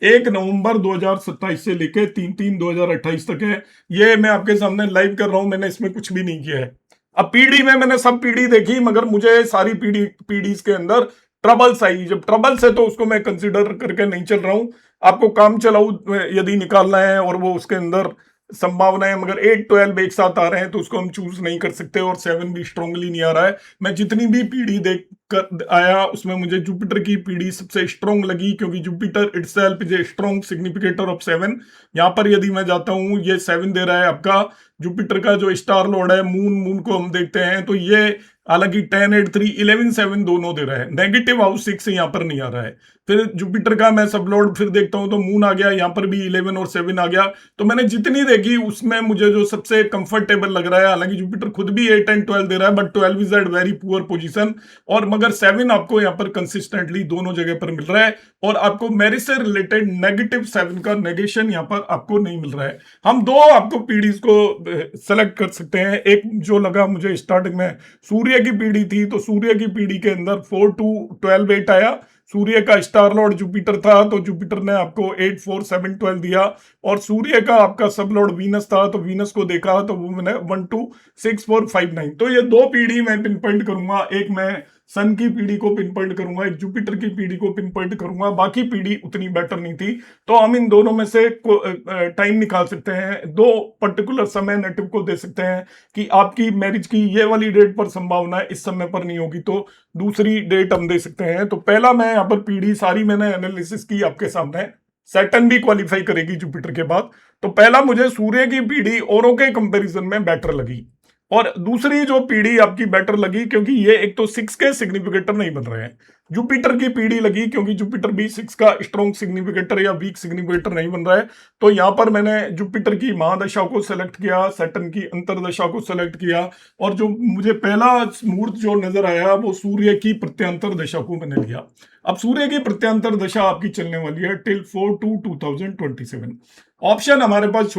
Speaker 1: 1 नवंबर 2027 से लेके 3/3/2028 तक है। ये मैं आपके सामने लाइव कर रहा हूं, मैंने इसमें कुछ भी नहीं किया है। अब पीढ़ी में मैंने सब पीढ़ी देखी, मगर मुझे सारी पीढ़ी के अंदर ट्रबल्स आई। जब ट्रबल्स है तो उसको मैं कंसिडर करके नहीं चल रहा हूं। आपको काम चलाऊ यदि निकालना है और वो उसके अंदर संभावनाएं, मगर 8 12 एक साथ आ रहे हैं तो उसको हम चूज नहीं कर सकते, और 7 भी स्ट्रांगली नहीं आ रहा है। मैं जितनी भी पीढ़ी देख कर आया उसमें मुझे जुपिटर की पीढ़ी सबसे स्ट्रांग लगी, क्योंकि Jupiter itself is a strong significator of 7। यहाँ पर यदि मैं जाता हूं, ये 7 दे रहा है आपका जुपिटर का जो स्टार लॉर्ड है मून। मून को हम देखते हैं तो ये हालांकि 10 8 3 11 7 दोनों दे रहा है, नेगेटिव हाउस 6 यहाँ पर नहीं आ रहा है। फिर जुपिटर का मैं सब लॉर्ड फिर देखता हूं तो मून आ गया, यहाँ पर भी 11 और 7 आ गया। तो मैंने जितनी देखी उसमें मुझे जो सबसे कंफर्टेबल लग रहा है, हालांकि जुपिटर खुद भी 8 एंड 12 दे रहा है, but 12 is at very poor position, और मगर 7 आपको यहाँ पर कंसिस्टेंटली दोनों जगह पर मिल रहा है, और आपको मैरिज से रिलेटेड नेगेटिव 7 का नेगेशन यहाँ पर आपको नहीं मिल रहा है। हम दो आपको पीढ़ी को सेलेक्ट कर सकते हैं। एक जो लगा मुझे स्टार्टिंग में सूर्य की पीढ़ी थी, तो सूर्य की पीढ़ी के अंदर 4 2 12 8 आया। सूर्य का स्टार लॉर्ड जुपिटर था, तो जुपिटर ने आपको 8 4 7 12 दिया। और सूर्य का आपका सब लॉर्ड वीनस था, तो वीनस को देखा तो वो मैंने 1 2 6 4 5 9। तो ये दो पीढ़ी मैं पिन पॉइंट करूंगा, एक मैं सन की पीढ़ी को पिन पॉइंट करूंगा, एक जुपिटर की पीढ़ी को पिन पॉइंट करूंगा। बाकी पीढ़ी उतनी बेटर नहीं थी, तो हम इन दोनों में से टाइम निकाल सकते हैं, दो पर्टिकुलर समय नेटिव को दे सकते हैं कि आपकी मैरिज की ये वाली डेट पर संभावना है, इस समय पर नहीं होगी, तो दूसरी डेट हम दे सकते हैं। तो पहला मैं यहाँ पर पीढ़ी सारी मैंने एनालिसिस की आपके सामने, सैटर्न भी क्वालिफाई करेगी जुपिटर के बाद। तो पहला मुझे सूर्य की पीढ़ी औरों के कंपैरिजन में बेटर लगी, और दूसरी जो पीढ़ी आपकी बेटर लगी क्योंकि ये एक तो 6 के सिग्निफिकेटर नहीं बन रहे हैं। जुपिटर की पीढ़ी लगी क्योंकि जुपिटर भी 6 का स्ट्रॉन्ग सिग्निफिकेटर या वीक सिग्निफिकेटर नहीं बन रहा है। तो यहां पर मैंने जुपिटर की महादशा को सेलेक्ट किया, सैटर्न की अंतरदशा को सेलेक्ट किया, और जो मुझे पहला मुहूर्त जो नजर आया वो सूर्य की प्रत्यांतर दशा को मैंने लिया। अब सूर्य की प्रत्यांतर दशा आपकी चलने वाली है टिल 4 2 2027। ऑप्शन हमारे पास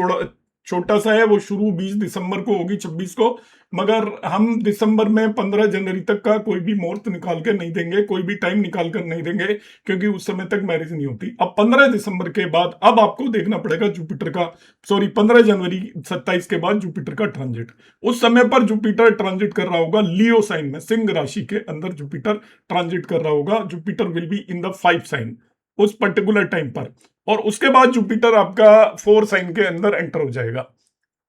Speaker 1: छोटा सा है, वो शुरू 20 दिसंबर को होगी 26 को, मगर हम दिसंबर में 15 जनवरी तक का कोई भी मुहूर्त निकाल कर नहीं देंगे, कोई भी टाइम निकाल कर नहीं देंगे, क्योंकि उस समय तक मैरिज नहीं होती। अब 15 दिसंबर के बाद अब आपको देखना पड़ेगा जुपिटर का, सॉरी 15 जनवरी 27 के बाद जुपिटर का ट्रांजिट। उस समय पर जुपिटर ट्रांजिट कर रहा होगा लियो साइन में, सिंह राशि के अंदर जुपिटर ट्रांजिट कर रहा होगा। Jupiter will be in the 5 sign उस पर्टिकुलर टाइम पर, और उसके बाद जुपिटर आपका 4 साइन के अंदर एंटर हो जाएगा।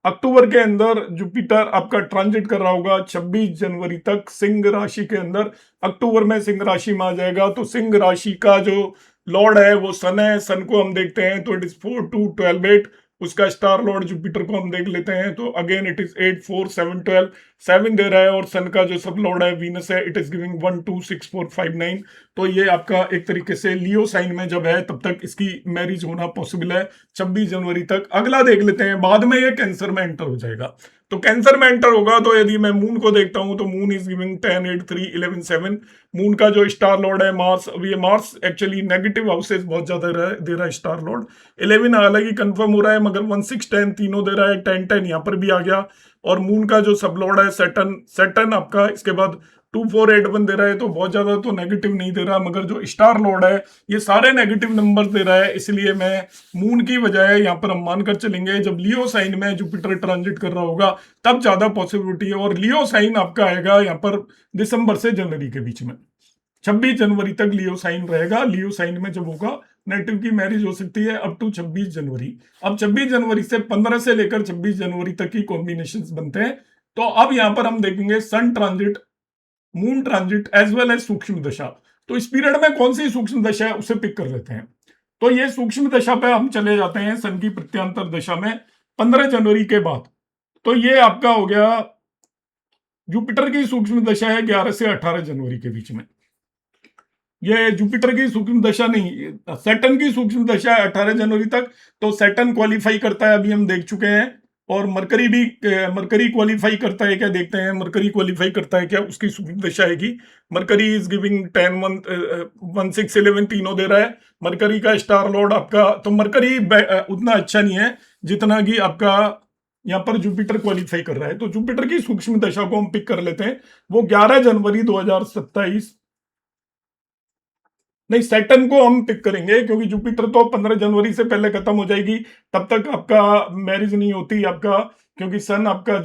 Speaker 1: अक्टूबर के अंदर जुपिटर आपका ट्रांजिट कर रहा होगा 26 जनवरी तक सिंह राशि के अंदर। अक्टूबर में सिंह राशि में आ जाएगा, तो सिंह राशि का जो लॉर्ड है वो सन है। सन को हम देखते हैं तो इट इज 4 2 12 8। उसका स्टार लॉर्ड जुपिटर को हम देख लेते हैं, तो अगेन इट इज 8 4 7 12, 7 दे रहा है, और सन का जो सब लॉर्ड है वीनस है, इट इज गिविंग 1 2 6 4 5 9। तो ये आपका एक तरीके से लियो साइन में जब है तब तक इसकी मैरिज होना पॉसिबल है 26 जनवरी तक। अगला देख लेते हैं, बाद में ये कैंसर में एंटर हो जाएगा। तो कैंसर में एंटर होगा तो यदि मैं मून को देखता हूं तो मून इज गिविंग 10 8 3 11 7। मून का जो स्टार लॉर्ड है मार्स, अब ये मार्स एक्चुअली नेगेटिव हाउसेस बहुत ज्यादा दे रहा है स्टार लॉर्ड। 11 अलग ही कंफर्म हो रहा है, मगर 1 6 10 तीनों दे रहा है, 10 10 यहाँ पर भी आ गया। और मून का जो सब लॉर्ड है सैटर्न, सैटर्न आपका इसके बाद 2 4 8 1 दे रहा है, तो बहुत ज्यादा तो नेगेटिव नहीं दे रहा, मगर जो स्टार लॉर्ड है ये सारे नेगेटिव नंबर दे रहा है। इसलिए मैं मून की बजाय यहाँ पर हम मानकर चलेंगे जब लियो साइन में जुपिटर ट्रांजिट कर रहा होगा तब ज्यादा पॉसिबिलिटी है। और लियो साइन आपका आएगा यहाँ पर दिसंबर से जनवरी के बीच में, 26 जनवरी तक लियो साइन रहेगा। लियो साइन में जब होगा नेटिव की मैरिज हो सकती है अप टू 26 जनवरी। अब 26 जनवरी से 15 से लेकर 26 जनवरी तक की कॉम्बिनेशंस बनते हैं। तो अब यहां पर हम देखेंगे sun transit, moon transit as well as सूक्ष्म दशा। तो इस पीरियड में कौन सी सूक्ष्म दशा है उसे पिक कर लेते हैं। तो ये सूक्ष्म दशा पे हम चले जाते हैं सन की प्रत्यांतर दशा में 15 जनवरी के बाद। तो ये आपका हो गया जुपिटर की सूक्ष्म दशा है 11 से 18 जनवरी के बीच में। ये जुपिटर की सूक्ष्म दशा नहीं, सैटर्न की सूक्ष्म दशा है 18 जनवरी तक। तो सैटर्न क्वालिफाई करता है, अभी हम देख चुके हैं। और मरकरी भी, मरकरी क्वालिफाई करता है क्या, देखते हैं मरकरी क्वालिफाई करता है क्या, उसकी सूक्ष्म दशा आएगी। मरकरी इज गिविंग 10 1 6 11 तीनों दे रहा है। मरकरी का स्टार लॉर्ड आपका, तो मरकरी उतना अच्छा नहीं है जितना कि आपका यहाँ पर जुपिटर क्वालिफाई कर रहा है। तो जुपिटर की सूक्ष्म दशा को हम पिक कर लेते हैं, वो 11 जनवरी 2027, नहीं सैटर्न को हम पिक करेंगे क्योंकि जुपिटर तो 15 जनवरी से पहले खत्म हो जाएगी, तब तक आपका मैरिज नहीं होती आपका, क्योंकि सन आपका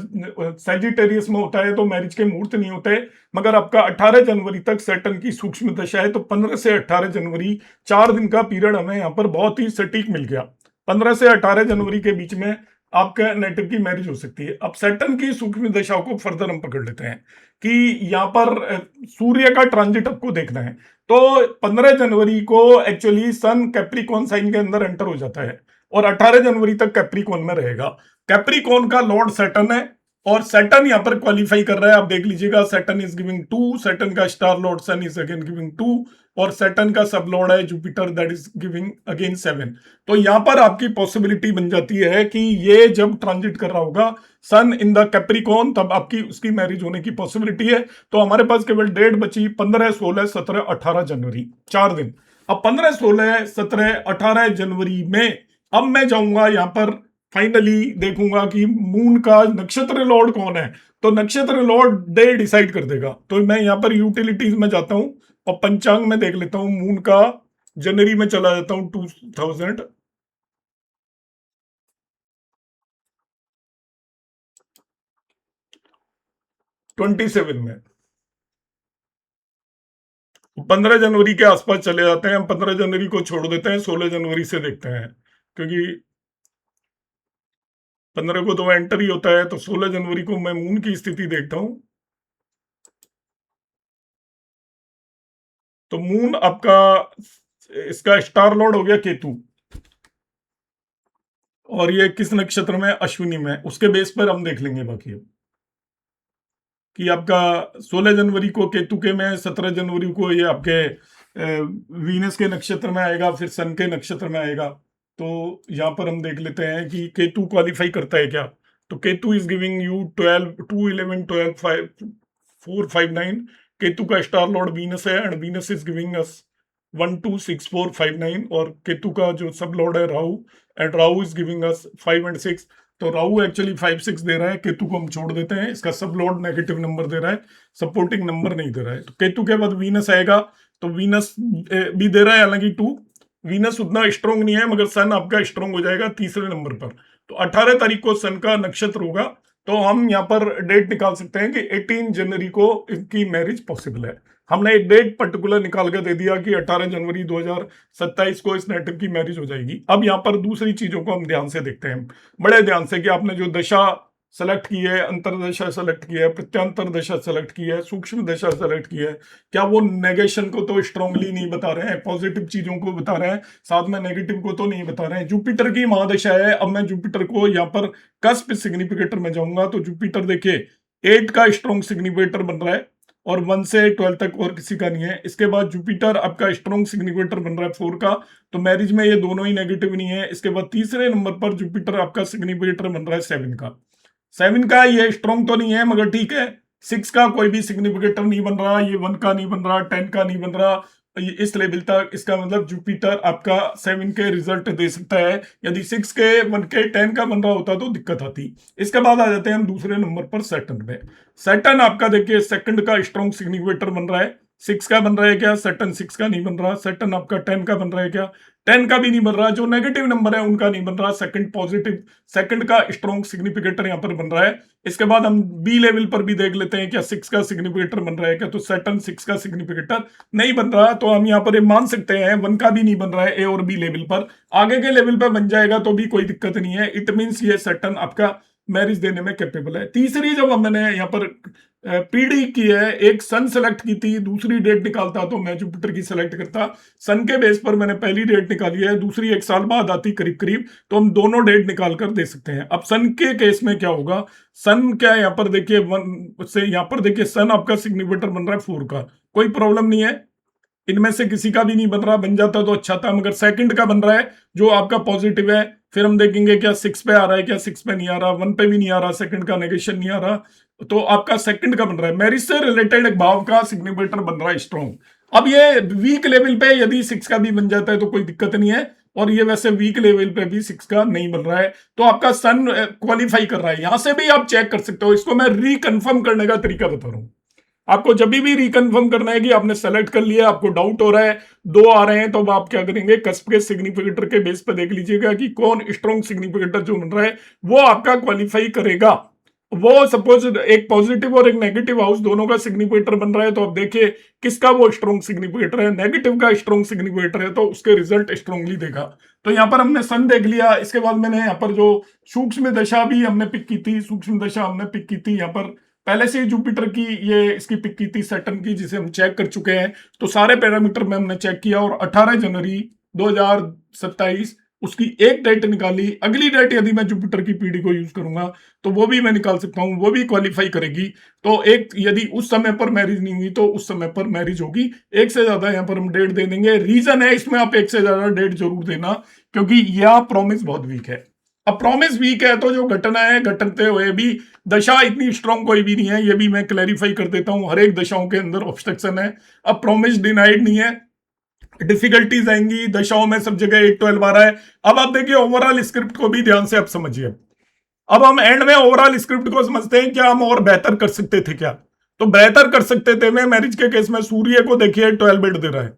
Speaker 1: सैजिटेरियस में होता है तो मैरिज के मुहूर्त नहीं होते। मगर आपका 18 जनवरी तक सैटर्न की सूक्ष्म दशा है, तो 15 से 18 जनवरी 4 दिन का पीरियड हमें यहाँ पर बहुत ही सटीक मिल गया। 15 से 18 जनवरी के बीच में आपका नेटिव की मैरिज हो सकती है। अब सैटर्न की सूक्ष्म दशाओं को फर्दर हम पकड़ लेते हैं कि यहाँ पर सूर्य का ट्रांजिट आपको देखना है। तो 15 जनवरी को एक्चुअली सन कैप्रिकॉन साइन के अंदर एंटर हो जाता है और 18 जनवरी तक कैप्रिकॉन में रहेगा। कैप्रिकॉन का लॉर्ड सैटर्न है और सैटर्न यहां पर क्वालिफाई कर रहा है। आप देख लीजिएगा, सैटर्न इज गिविंग 2, सैटर्न का star lord sun is again giving 2, और सैटर्न का सब लॉर्ड है Jupiter, that is giving again 7। तो यहां पर आपकी पॉसिबिलिटी बन जाती है कि ये जब ट्रांजिट कर रहा होगा सन इन द कैप्रिकॉन, तब आपकी उसकी मैरिज होने की पॉसिबिलिटी है। तो हमारे पास केवल डेट बची 15 16 17 18 जनवरी, 4 दिन। अब 15 16 17 18 जनवरी में अब मैं जाऊंगा यहां पर फाइनली देखूंगा कि मून का नक्षत्र लॉर्ड कौन है। तो नक्षत्र लॉर्ड डे डिसाइड कर देगा। तो मैं यहां पर यूटिलिटीज में जाता हूं और पंचांग में देख लेता हूं, मून का जनवरी में चला जाता हूं 2027 में। 15 जनवरी के आसपास चले जाते हैं हम, 15 जनवरी को छोड़ देते हैं, 16 जनवरी से देखते हैं, क्योंकि 15 को तो एंटर ही होता है। तो 16 जनवरी को मैं मून की स्थिति देखता हूं। तो मून आपका, इसका स्टार लॉर्ड हो गया केतु, और ये किस नक्षत्र में, अश्विनी में। उसके बेस पर हम देख लेंगे बाकी कि आपका 16 जनवरी को केतु के में, 17 जनवरी को ये आपके वीनस के नक्षत्र में आएगा, फिर सन के नक्षत्र में आएगा। तो यहां पर हम देख लेते हैं कि केतु क्वालिफाई करता है क्या। तो Ketu is giving you 12 2 11 12 5 4 5 9। Ketu का स्टार लॉर्ड वीनस है and Venus is giving us 1 2 6 4 5 9। और केतु का जो सब लॉर्ड है Rahu, and Rahu is giving us 5 and 6। तो राहु एक्चुअली 5 6 दे रहा है, केतु को हम छोड़ देते हैं, इसका सब लॉर्ड नेगेटिव नंबर दे रहा है, सपोर्टिंग नंबर नहीं दे रहा है। तो केतु के बाद वीनस आएगा, तो वीनस भी दे रहा है हालांकि 2। वीनस उतना स्ट्रॉन्ग नहीं है, मगर सन आपका स्ट्रॉन्ग हो जाएगा तीसरे नंबर पर। तो 18 तारीख को सन का नक्षत्र होगा, तो हम यहाँ पर डेट निकाल सकते हैं कि 18 जनवरी को इनकी मैरिज पॉसिबल है। हमने एक डेट पर्टिकुलर निकाल के दे दिया कि 18 जनवरी 2027 को इस नेटिव की मैरिज हो जाएगी। अब यहाँ पर दूसरी चीजों को हम ध्यान से देखते हैं, बड़े ध्यान से, कि आपने जो दशा सेलेक्ट की है, अंतर्दशा सेलेक्ट की है, प्रत्यांतर दशा सेलेक्ट की है, सूक्ष्म दशा सेलेक्ट की है, क्या वो नेगेशन को तो स्ट्रांगली नहीं बता रहे हैं, पॉजिटिव चीजों को बता रहे हैं, साथ में नेगेटिव को तो नहीं बता रहे हैं। जुपिटर की महादशा है। अब मैं जुपिटर को यहाँ पर कस्प सिग्निफिकेटर में जाऊंगा तो जुपिटर देखिए 8 का स्ट्रॉन्ग सिग्निफिकेटर बन रहा है और 1 से 12 तक और किसी का नहीं है। इसके बाद जुपिटर आपका स्ट्रॉन्ग सिग्निफिकेटर बन रहा है 4 का, तो मैरिज में ये दोनों ही नेगेटिव नहीं है। इसके बाद तीसरे नंबर पर जुपिटर आपका सिग्निफिकेटर बन रहा है 7 का। 7 का ये स्ट्रॉन्ग तो नहीं है मगर ठीक है। 6 का कोई भी सिग्निफिकेटर नहीं बन रहा, ये 1 का नहीं बन रहा, 10 का नहीं बन रहा, इस लेवल तक। इसका मतलब जुपिटर आपका 7 के रिजल्ट दे सकता है। यदि 6 के 1 के 10 का बन रहा होता तो दिक्कत आती। इसके बाद आ जाते हैं हम दूसरे नंबर पर सैटर्न पे। सैटर्न आपका देखिए सेकंड का स्ट्रॉन्ग सिग्निफिकेटर बन रहा है। 6 का बन रहा है क्या? सैटर्न 6 का नहीं बन रहा। सैटर्न आपका 10 का बन रहा है क्या? 10 का भी नहीं बन रहा। जो नेगेटिव नंबर है उनका नहीं बन रहा। सेकंड पॉजिटिव, सेकंड का स्ट्रॉन्ग सिग्निफिकेटर यहां पर बन रहा है। इसके बाद हम बी लेवल पर भी देख लेते हैं क्या 6 का सिग्निफिकेटर बन रहा है क्या? तो सैटर्न 6 का सिग्निफिकेटर नहीं बन रहा, तो हम यहाँ पर ये मान सकते हैं 1 का भी नहीं बन रहा है ए और बी लेवल पर। आगे के लेवल पर बन जाएगा तो भी कोई दिक्कत नहीं है। इट मीन्स ये सैटर्न आपका मैरिज देने में कैपेबल है। तीसरी जब मैंने यहाँ पर पीडी की है, एक सन सेलेक्ट की थी, दूसरी डेट निकालता तो मैं जुपिटर की सेलेक्ट करता। सन के बेस पर मैंने पहली डेट निकाली है, दूसरी 1 साल बाद आती करीब करीब, तो हम दोनों डेट निकाल कर दे सकते हैं। अब सन के केस में क्या होगा? सन क्या है यहाँ पर देखिए 1 से, यहाँ पर देखिए सन आपका सिग्निफिकेटर बन रहा है 4 का, कोई प्रॉब्लम नहीं है। इनमें से किसी का भी नहीं बन रहा, बन जाता तो अच्छा था, मगर सेकंड का बन रहा है जो आपका पॉजिटिव है। फिर हम देखेंगे क्या 6 पे आ रहा है क्या? 6 पे नहीं आ रहा, 1 पे भी नहीं आ रहा, सेकंड का नेगेशन नहीं आ रहा, तो आपका सेकंड का बन रहा है। मैरिज से रिलेटेड एक भाव का सिग्निफिकेटर बन रहा है स्ट्रॉन्ग। अब ये वीक लेवल पे यदि 6 का भी बन जाता है तो कोई दिक्कत नहीं है, और ये वैसे वीक लेवल पे भी 6 का नहीं बन रहा है, तो आपका सन क्वालिफाई कर रहा है। यहां से भी आप चेक कर सकते हो। इसको मैं रिकन्फर्म करने का तरीका बता रहा हूं। आपको जब भी रिकन्फर्म करना है कि आपने सेलेक्ट कर लिया, आपको डाउट हो रहा है, 2 आ रहे हैं, तो अब आप क्या करेंगे? कस्प के सिग्निफिकेटर के बेस पर देख लीजिएगा कि कौन स्ट्रॉन्ग सिग्निफिकेटर जो बन रहा है वो आपका क्वालिफाई करेगा। वो सपोज एक पॉजिटिव और एक नेगेटिव हाउस दोनों का सिग्निफिकेटर बन रहा है, तो अब देखिए किसका वो स्ट्रॉन्ग सिग्निफिकेटर है। नेगेटिव का स्ट्रॉन्ग सिग्निफिकेटर है तो उसके रिजल्ट स्ट्रांगली देगा। तो यहां पर हमने सन देख लिया। इसके बाद मैंने यहाँ पर जो सूक्ष्म दशा भी हमने पिक की थी, सूक्ष्म दशा हमने पिक की थी यहाँ पर पहले से ही जुपिटर की, ये इसकी पिक की थी सैटर्न की, जिसे हम चेक कर चुके हैं। तो सारे पैरामीटर में हमने चेक किया और 18 जनवरी 2027 उसकी एक डेट निकाली। अगली डेट यदि मैं जुपिटर की पीडी को यूज करूंगा तो वो भी मैं निकाल सकता हूं, वो भी क्वालिफाई करेगी। तो एक यदि उस समय पर मैरिज नहीं हुई तो उस समय पर मैरिज होगी। एक से ज्यादा यहां पर हम डेट दे देंगे। रीजन है इसमें आप एक से ज्यादा डेट जरूर देना, क्योंकि यह प्रॉमिस बहुत वीक है। अब प्रॉमिस वीक है तो जो घटना है, घटते हुए भी दशा इतनी स्ट्रांग कोई भी नहीं है, ये भी मैं क्लैरिफाई कर देता हूं। हर एक दशाओं के अंदर ऑब्स्ट्रक्शन है। अब प्रॉमिस डिनाइड नहीं है, डिफिकल्टीज आएंगी दशाओं में, सब जगह 8-12 आ रहा है। अब आप देखिए ओवरऑल स्क्रिप्ट को भी ध्यान से आप समझिए। अब हम एंड में ओवरऑल स्क्रिप्ट को समझते हैं, क्या हम और बेहतर कर सकते थे क्या? तो बेहतर कर सकते थे। मैं मैरिज के केस में सूर्य को देखिए 12 बिट दे रहा है।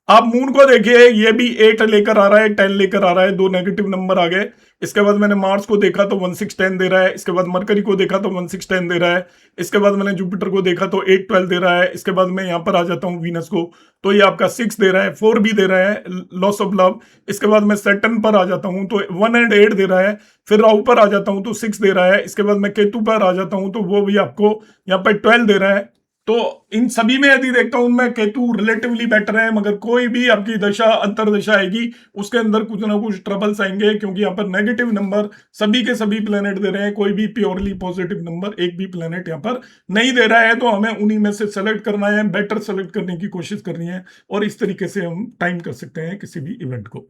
Speaker 1: आप मून को देखिए, ये भी 8 लेकर आ रहा है, 10 लेकर आ रहा है, 2 नेगेटिव नंबर आ गए। इसके बाद मैंने मार्स को देखा तो 1610 दे रहा है। इसके बाद मरकरी को देखा तो 1610 दे रहा है। इसके बाद मैंने जुपिटर को देखा तो 812 दे रहा है। इसके बाद मैं यहाँ पर आ जाता हूँ वीनस को, तो ये आपका 6 दे रहा है, 4 भी दे रहा है, लॉस ऑफ लव। इसके बाद मैं सैटर्न पर आ जाता हूँ तो 1 और 8 दे रहा है। फिर राहु पर आ जाता हूँ तो 6 दे रहा है। इसके बाद मैं केतु पर आ जाता हूँ तो वो भी आपको यहाँ पर 12 दे रहा है। तो इन सभी में यदि देखता हूं मैं, केतु रिलेटिवली बेटर है, मगर कोई भी आपकी दशा अंतरदशा आएगी उसके अंदर कुछ ना कुछ ट्रबल्स आएंगे, क्योंकि यहाँ पर नेगेटिव नंबर सभी के सभी प्लेनेट दे रहे हैं। कोई भी प्योरली पॉजिटिव नंबर एक भी प्लेनेट यहाँ पर नहीं दे रहा है। तो हमें उन्हीं में से सेलेक्ट करना है, बेटर सेलेक्ट करने की कोशिश करनी है, और इस तरीके से हम टाइम कर सकते हैं किसी भी इवेंट को।